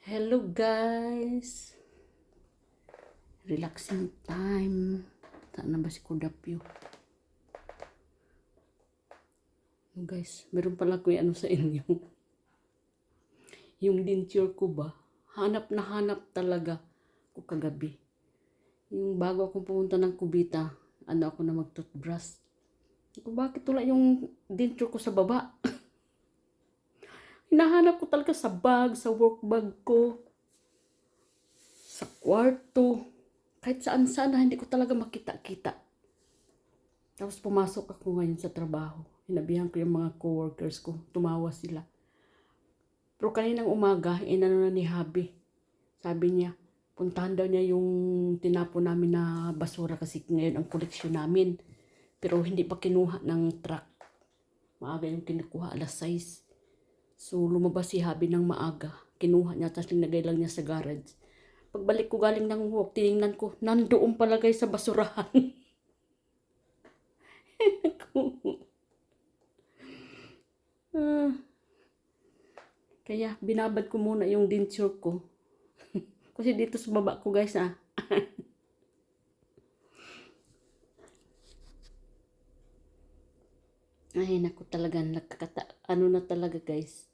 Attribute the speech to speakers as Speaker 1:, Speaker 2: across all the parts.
Speaker 1: Hello guys! Relaxing time. Saan na ba si Kudapyo? Guys, meron pala ko yung sa inyo. Yung denture ko ba? Hanap na hanap talaga ko kagabi. Yung bago akong pumunta ng Kubita, ako na mag-toothbrush. Bakit wala yung denture ko sa baba? Hinahanap ko talaga sa bag, sa work bag ko, sa kwarto, kahit saan-saan na hindi ko talaga makita-kita. Tapos pumasok ako ngayon sa trabaho. Hinabihan ko yung mga coworkers ko. Tumawa sila. Pero kaninang umaga, inano na ni Habi. Sabi niya, puntahan daw niya yung tinapon namin na basura kasi ngayon ang koleksyon namin. Pero hindi pa kinuha ng truck. Maaga yung kinukuha, alas 6. So lumabas si Habi ng maaga. Kinuha niya, tapos linagay lang niya sa garage. Pagbalik ko galing ng walk, tiningnan ko, nandoon pala guys sa basurahan. Kaya binabad ko muna yung denture ko. Kasi dito sa baba ko guys Ay naku talaga, ano na talaga guys.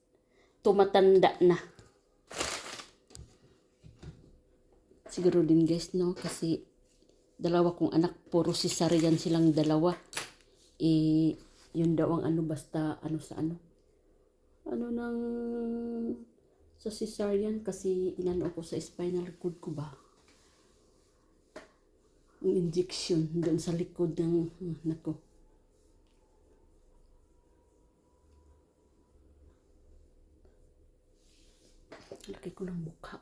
Speaker 1: Tumatanda na. Siguro din guys no, kasi dalawa kong anak, puro cesarean silang dalawa. Yun daw ang basta sa nang sa cesarean kasi inano ko sa spinal cord ko ba. Ang injection doon sa likod ng nako. Laki ko ng mukha.